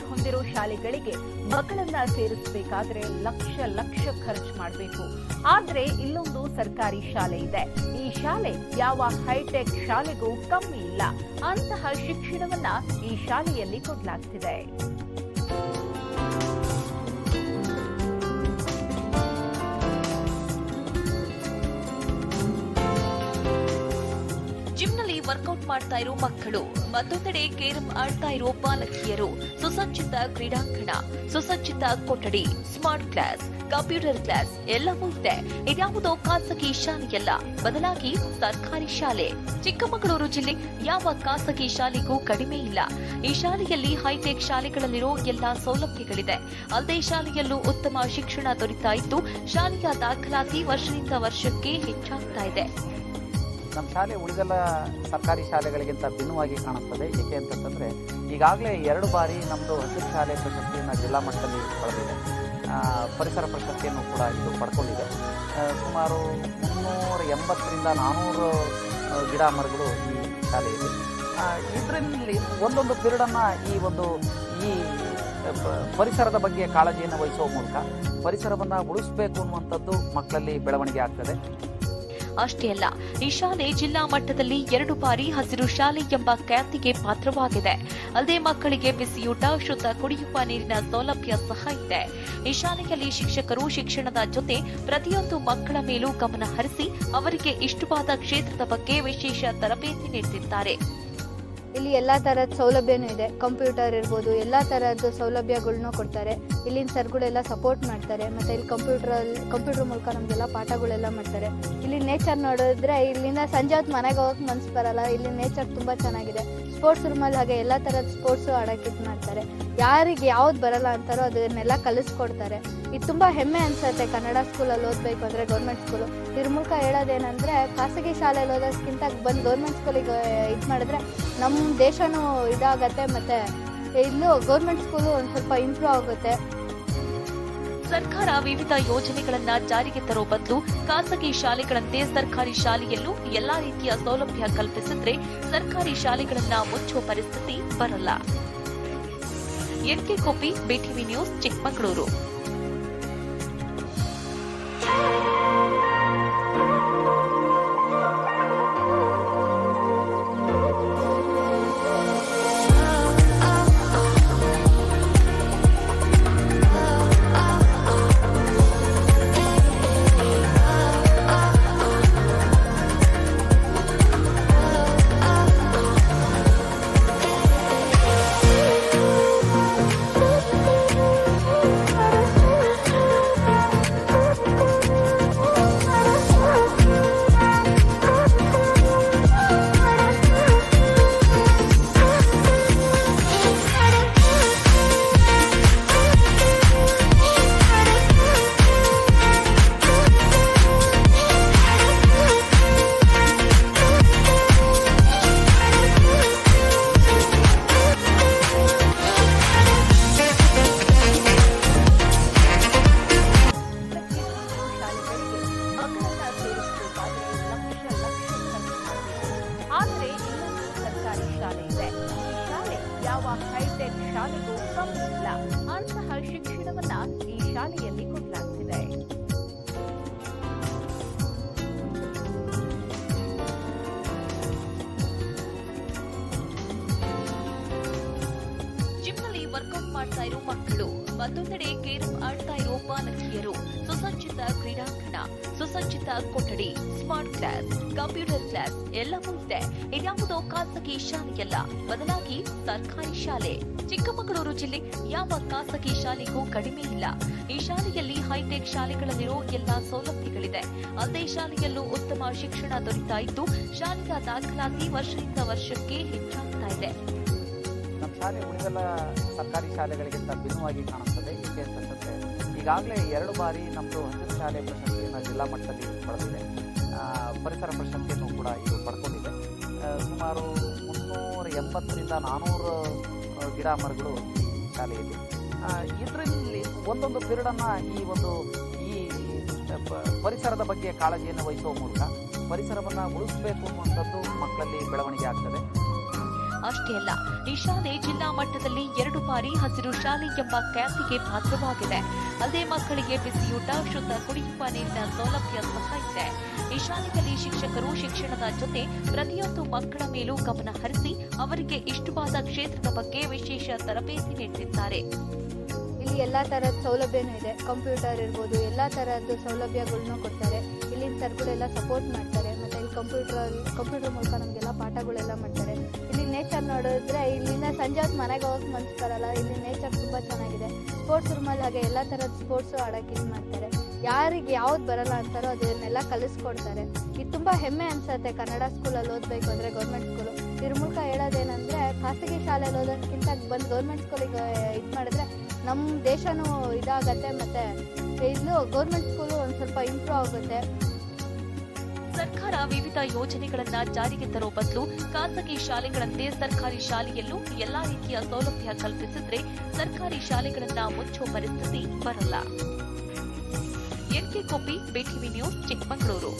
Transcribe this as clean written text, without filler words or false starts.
ಹೊಂದಿರೋ ಶಾಲೆಗಳಿಗೆ ಮಕ್ಕಳನ್ನ ಸೇರಿಸಬೇಕಾದ್ರೆ ಲಕ್ಷ ಖರ್ಚು ಮಾಡಬೇಕು. ಆದ್ರೆ ಇಲ್ಲೊಂದು ಸರ್ಕಾರಿ ಶಾಲೆ ಇದೆ. ಈ ಶಾಲೆ ಯಾವ ಹೈಟೆಕ್ ಶಾಲೆಗೂ ಕಮ್ಮಿ ಇಲ್ಲ. ಅಂತಹ ಶಿಕ್ಷಣವನ್ನ ಈ ಶಾಲೆಯಲ್ಲಿ ಕೊಡಲಾಗ್ತಿದೆ. ಜಿಮ್ನಲ್ಲಿ ವರ್ಕೌಟ್ ಮಾಡ್ತಾ ಇರೋ ಮಕ್ಕಳು, ಮತ್ತೊಂದೆಡೆ ಕೇರಂ ಆಡ್ತಾ ಇರೋ ಬಾಲಕಿಯರು, ಸುಸಜ್ಜಿತ ಕ್ರೀಡಾಂಗಣ, ಸುಸಜ್ಜಿತ ಕೊಠಡಿ, ಸ್ಮಾರ್ಟ್ ಕ್ಲಾಸ್, ಕಂಪ್ಯೂಟರ್ ಕ್ಲಾಸ್ ಎಲ್ಲವೂ ಇದೆ. ಇದ್ಯಾವುದೋ ಖಾಸಗಿ ಶಾಲೆಯಲ್ಲ, ಬದಲಾಗಿ ಸರ್ಕಾರಿ ಶಾಲೆ. ಚಿಕ್ಕಮಗಳೂರು ಜಿಲ್ಲೆ ಯಾವ ಖಾಸಗಿ ಶಾಲೆಗೂ ಕಡಿಮೆ ಇಲ್ಲ. ಈ ಶಾಲೆಯಲ್ಲಿ ಹೈಟೆಕ್ ಶಾಲೆಗಳಲ್ಲಿರೋ ಎಲ್ಲಾ ಸೌಲಭ್ಯಗಳಿದೆ. ಅಲ್ಲದೆ ಶಾಲೆಯಲ್ಲೂ ಉತ್ತಮ ಶಿಕ್ಷಣ ದೊರೆತಾ ಇದ್ದು, ಶಾಲೆಯ ದಾಖಲಾತಿ ವರ್ಷದಿಂದ ವರ್ಷಕ್ಕೆ ಹೆಚ್ಚಾಗ್ತಾ ಇದೆ. ನಮ್ಮ ಶಾಲೆ ಉಳಿದೆಲ್ಲ ಸರ್ಕಾರಿ ಶಾಲೆಗಳಿಗಿಂತ ಭಿನ್ನವಾಗಿ ಕಾಣಿಸ್ತದೆ. ಏಕೆ ಅಂತಂದರೆ ಈಗಾಗಲೇ 2 ಬಾರಿ ನಮ್ಮದು ಹಸಿರು ಶಾಲೆ ಪ್ರಶಸ್ತಿಯನ್ನು ಜಿಲ್ಲಾ ಮಟ್ಟದಲ್ಲಿ ಪಡೆದಿದೆ. ಪರಿಸರ ಪ್ರಶಸ್ತಿಯನ್ನು ಕೂಡ ಇದು ಪಡ್ಕೊಂಡಿದೆ. ಸುಮಾರು 380ರಿಂದ 400 ಗಿಡ ಮರಗಳು ಈ ಶಾಲೆಯಲ್ಲಿ. ಇದರಲ್ಲಿ ಒಂದೊಂದು ಪಿರಿಯಡನ್ನು ಈ ಪರಿಸರದ ಬಗ್ಗೆ ಕಾಳಜಿಯನ್ನು ವಹಿಸುವ ಮೂಲಕ ಪರಿಸರವನ್ನು ಉಳಿಸಬೇಕು ಅನ್ನುವಂಥದ್ದು ಮಕ್ಕಳಲ್ಲಿ ಬೆಳವಣಿಗೆ ಆಗ್ತದೆ. ಅಷ್ಟೇ ಅಲ್ಲ, ಈ ಶಾಲೆ ಜಿಲ್ಲಾ ಮಟ್ಟದಲ್ಲಿ 2 ಬಾರಿ ಹಸಿರು ಶಾಲೆ ಎಂಬ ಖ್ಯಾತಿಗೆ ಪಾತ್ರವಾಗಿದೆ. ಅಲ್ಲದೆ ಮಕ್ಕಳಿಗೆ ಬಿಸಿಯೂಟ, ಶುದ್ಧ ಕುಡಿಯುವ ನೀರಿನ ಸೌಲಭ್ಯ ಸಹ ಇದೆ. ಈ ಶಾಲೆಯಲ್ಲಿ ಶಿಕ್ಷಕರು ಶಿಕ್ಷಣದ ಜೊತೆ ಪ್ರತಿಯೊಂದು ಮಕ್ಕಳ ಮೇಲೂ ಗಮನ ಹರಿಸಿ ಅವರಿಗೆ ಇಷ್ಟವಾದ ಕ್ಷೇತ್ರದ ಬಗ್ಗೆ ವಿಶೇಷ ತರಬೇತಿ ನೀಡುತ್ತಿದ್ದಾರೆ. ಇಲ್ಲಿ ಎಲ್ಲ ತರಹದ ಸೌಲಭ್ಯನೂ ಇದೆ. ಕಂಪ್ಯೂಟರ್ ಇರ್ಬೋದು, ಎಲ್ಲ ತರಹದ ಸೌಲಭ್ಯಗಳನ್ನೂ ಕೊಡ್ತಾರೆ. ಇಲ್ಲಿನ ಸರ್ಗಳೆಲ್ಲ ಸಪೋರ್ಟ್ ಮಾಡ್ತಾರೆ. ಮತ್ತು ಇಲ್ಲಿ ಕಂಪ್ಯೂಟರ್ ಮೂಲಕ ನಮಗೆಲ್ಲ ಪಾಠಗಳೆಲ್ಲ ಮಾಡ್ತಾರೆ. ಇಲ್ಲಿ ನೇಚರ್ ನೋಡಿದ್ರೆ ಇಲ್ಲಿಂದ ಸಂಜೆ ಹೊತ್ತು ಮನೆಗೆ ಹೋಗಕ್ಕೆ ಮನಸ್ಸು ಬರಲ್ಲ. ಇಲ್ಲಿ ನೇಚರ್ ತುಂಬ ಚೆನ್ನಾಗಿದೆ. ಸ್ಪೋರ್ಟ್ಸ್ ರೂಮಲ್ಲಿ ಹಾಗೆ ಎಲ್ಲ ಥರದ ಸ್ಪೋರ್ಟ್ಸು ಆಡೋಕ್ಕೆ ಇದು ಮಾಡ್ತಾರೆ. ಯಾರಿಗೆ ಯಾವ್ದು ಬರಲ್ಲ ಅಂತಾರೋ ಅದನ್ನೆಲ್ಲ ಕಲಿಸ್ಕೊಡ್ತಾರೆ. ಇದು ತುಂಬ ಹೆಮ್ಮೆ ಅನಿಸುತ್ತೆ ಕನ್ನಡ ಸ್ಕೂಲಲ್ಲಿ ಓದಬೇಕು ಅಂದರೆ, ಗೌರ್ಮೆಂಟ್ ಸ್ಕೂಲು. ಇದ್ರ ಮೂಲಕ ಹೇಳೋದೇನೆಂದರೆ, ಖಾಸಗಿ ಶಾಲೆಯಲ್ಲಿ ಓದೋದಕ್ಕಿಂತ ಬಂದು ಗೌರ್ಮೆಂಟ್ ಸ್ಕೂಲಿಗೆ ಇದು ಮಾಡಿದ್ರೆ ನಮ್ಮ ದೇಶನೂ ಇದಾಗತ್ತೆ, ಮತ್ತು ಇಲ್ಲೂ ಗೌರ್ಮೆಂಟ್ ಸ್ಕೂಲು ಒಂದು ಸ್ವಲ್ಪ ಇಂಪ್ರೂವ್ ಆಗುತ್ತೆ. ಸರ್ಕಾರ ವಿವಿಧ ಯೋಜನೆಗಳನ್ನ ಜಾರಿಗೆ ತರೋ ಬದಲು ಖಾಸಗಿ ಶಾಲೆಗಳಂತೆ ಸರ್ಕಾರಿ ಶಾಲೆಯಲ್ಲೂ ಎಲ್ಲಾ ರೀತಿಯ ಸೌಲಭ್ಯ ಕಲ್ಪಿಸಿದ್ರೆ ಸರ್ಕಾರಿ ಶಾಲೆಗಳನ್ನ ಮುಚ್ಚುವ ಪರಿಸ್ಥಿತಿ ಬರಲ್ಲ. ಎನ್ಕೆ ಕೋಪಿ, ಬಿಟಿವಿ ನ್ಯೂಸ್, ಚಿಕ್ಕಮಗಳೂರು. ಆದರೆ ಇಲ್ಲೊಂದು ಸರ್ಕಾರಿ ಶಾಲೆ ಇದೆ. ಈ ಶಾಲೆ ಯಾವ ಹೈಟೆಕ್ ಶಾಲೆಗೂ ಕಮ್ಮಿ ಇಲ್ಲ. ಅಂತಹ ಶಿಕ್ಷಣವನ್ನ ಈ ಶಾಲೆಯಲ್ಲಿ ಕೊಡಲಾಗ್ತಿದೆ. ಜಿಮ್ನಲ್ಲಿ ವರ್ಕೌಟ್ ಮಾಡ್ತಾ ಇರೋ ಮಕ್ಕಳು, ಮತ್ತೊಂದೆಡೆ ಕೇರಂ ಆಡ್ತಾ ಇರೋ ಬಾಲಕಿಯರು, ಸುಸಜ್ಜಿತ ಕ್ರೀಡಾಂಗಣ, ಸುಸಜ್ಜಿತ ಕೊಠಡಿ, ಸ್ಮಾರ್ಟ್ ಕ್ಲಾಸ್, ಕಂಪ್ಯೂಟರ್ ಕ್ಲಾಸ್ ಎಲ್ಲವೂ ಇದೆ. ಇದ್ಯಾವುದೋ ಖಾಸಗಿ ಶಾಲೆಯಲ್ಲ, ಬದಲಾಗಿ ಸರ್ಕಾರಿ ಶಾಲೆ. ಚಿಕ್ಕಮಗಳೂರು ಜಿಲ್ಲೆ ಯಾವ ಖಾಸಗಿ ಶಾಲೆಗೂ ಕಡಿಮೆ ಇಲ್ಲ. ಈ ಶಾಲೆಯಲ್ಲಿ ಹೈಟೆಕ್ ಶಾಲೆಗಳಲ್ಲಿರೋ ಎಲ್ಲಾ ಸೌಲಭ್ಯಗಳಿದೆ. ಅದೇ ಶಾಲೆಯಲ್ಲೂ ಉತ್ತಮ ಶಿಕ್ಷಣ ದೊರೀತಾ ಇದ್ದು, ಶಾಲೆಯ ದಾಖಲಾತಿ ವರ್ಷದಿಂದ ವರ್ಷಕ್ಕೆ ಹೆಚ್ಚಾಗ್ತಾ ಇದೆ. ನಮ್ಮ ಶಾಲೆ ಉಳಿದೆಲ್ಲ ಸರ್ಕಾರಿ ಶಾಲೆಗಳಿಗಿಂತ ಭಿನ್ನವಾಗಿ ಕಾಣಿಸ್ತದೆ. ಏಕೆ ಅಂತಂದರೆ ಈಗಾಗಲೇ 2 ಬಾರಿ ನಮ್ಮದು ಹಸಿರು ಶಾಲೆ ಪ್ರಶಸ್ತಿಯನ್ನು ಜಿಲ್ಲಾ ಮಟ್ಟದಲ್ಲಿ ಪಡೆದಿದೆ. ಪರಿಸರ ಪ್ರಶಸ್ತಿಯನ್ನು ಕೂಡ ಇದು ಪಡ್ಕೊಂಡಿದೆ. ಸುಮಾರು 380ರಿಂದ 400 ಗಿಡ ಮರಗಳು ಈ ಶಾಲೆಯಲ್ಲಿ. ಇದರಲ್ಲಿ ಒಂದೊಂದು ಪಿರಿಯಡನ್ನು ಈ ಪರಿಸರದ ಬಗ್ಗೆ ಕಾಳಜಿಯನ್ನು ವಹಿಸುವ ಮೂಲಕ ಪರಿಸರವನ್ನು ಉಳಿಸಬೇಕು ಅನ್ನುವಂಥದ್ದು ಮಕ್ಕಳಲ್ಲಿ ಬೆಳವಣಿಗೆ ಆಗ್ತದೆ. ಅಷ್ಟೇ ಅಲ್ಲ, ಈ ಶಾಲೆ ಜಿಲ್ಲಾ ಮಟ್ಟದಲ್ಲಿ 2 ಬಾರಿ ಹಸಿರು ಶಾಲೆ ಎಂಬ ಖ್ಯಾತಿಗೆ ಪಾತ್ರವಾಗಿದೆ. ಅಲ್ಲದೆ ಮಕ್ಕಳಿಗೆ ಬಿಸಿಯೂಟ, ಶುದ್ಧ ಕುಡಿಯುವ ನೀರಿನ ಸೌಲಭ್ಯ ಸಹ ಇದೆ. ಈ ಶಾಲೆಯಲ್ಲಿ ಶಿಕ್ಷಕರು ಶಿಕ್ಷಣದ ಜೊತೆ ಪ್ರತಿಯೊಂದು ಮಕ್ಕಳ ಮೇಲೂ ಗಮನ ಹರಿಸಿ ಅವರಿಗೆ ಇಷ್ಟವಾದ ಕ್ಷೇತ್ರದ ಬಗ್ಗೆ ವಿಶೇಷ ತರಬೇತಿ ನೀಡುತ್ತಿದ್ದಾರೆ. ಇಲ್ಲಿ ಎಲ್ಲ ತರಹದ ಸೌಲಭ್ಯನೂ ಇದೆ. ಕಂಪ್ಯೂಟರ್ ಇರ್ಬೋದು, ಎಲ್ಲ ತರಹದ ಸೌಲಭ್ಯಗಳನ್ನೂ ಕೊಡ್ತಾರೆ. ಇಲ್ಲಿನ ಸರ್ಗಳೆಲ್ಲ ಸಪೋರ್ಟ್ ಮಾಡ್ತಾರೆ. ಮತ್ತು ಇಲ್ಲಿ ಕಂಪ್ಯೂಟರ್ ಮೂಲಕ ನಮಗೆಲ್ಲ ಪಾಠಗಳೆಲ್ಲ ಮಾಡ್ತಾರೆ. ಇಲ್ಲಿ ನೇಚರ್ ನೋಡಿದ್ರೆ ಇಲ್ಲಿಂದ ಸಂಜೆ ಹೊತ್ತು ಮನೆಗೆ ಹೋಗಕ್ಕೆ ಮನ್ಸು ಬರಲ್ಲ. ಇಲ್ಲಿ ನೇಚರ್ ತುಂಬ ಚೆನ್ನಾಗಿದೆ. ಸ್ಪೋರ್ಟ್ಸ್ ರೂಮಲ್ಲಿ ಹಾಗೆ ಎಲ್ಲ ಥರದ ಸ್ಪೋರ್ಟ್ಸು ಆಡೋಕ್ಕೆ ಇದು ಮಾಡ್ತಾರೆ. ಯಾರಿಗೆ ಯಾವ್ದು ಬರಲ್ಲ ಅಂತಾರೋ ಅದನ್ನೆಲ್ಲ ಕಲಿಸ್ಕೊಡ್ತಾರೆ. ಇದು ತುಂಬ ಹೆಮ್ಮೆ ಅನಿಸುತ್ತೆ ಕನ್ನಡ ಸ್ಕೂಲಲ್ಲಿ ಓದಬೇಕು ಅಂದರೆ, ಗೌರ್ಮೆಂಟ್ ಸ್ಕೂಲು. ಇದ್ರ ಮೂಲಕ ಹೇಳೋದೇನೆಂದರೆ, ಖಾಸಗಿ ಶಾಲೆಯಲ್ಲಿ ಓದೋದಕ್ಕಿಂತ ಬಂದು ಗೌರ್ಮೆಂಟ್ ಸ್ಕೂಲಿಗೆ ಇದು ಮಾಡಿದ್ರೆ ನಮ್ಮ ದೇಶನೂ ಇದಾಗತ್ತೆ, ಮತ್ತು ಇಲ್ಲೂ ಗೌರ್ಮೆಂಟ್ ಸ್ಕೂಲು ಒಂದು ಸ್ವಲ್ಪ ಇಂಪ್ರೂವ್ ಆಗುತ್ತೆ. ಸರ್ಕಾರ ವಿವಿಧ ಯೋಜನೆಗಳನ್ನ ಜಾರಿಗೆ ತರೋ ಬದಲು ಖಾಸಗಿ ಶಾಲೆಗಳಂತೆ ಸರ್ಕಾರಿ ಶಾಲೆಯಲ್ಲೂ ಎಲ್ಲಾ ರೀತಿಯ ಸೌಲಭ್ಯ ಕಲ್ಪಿಸಿದ್ರೆ ಸರ್ಕಾರಿ ಶಾಲೆಗಳನ್ನ ಮುಚ್ಚುವ ಪರಿಸ್ಥಿತಿ ಬರಲ್ಲ. ಎನ್ಕೆ ಕೋಪಿ, ಬಿಟಿವಿ ನ್ಯೂಸ್, ಚಿಕ್ಕಮಗಳೂರು.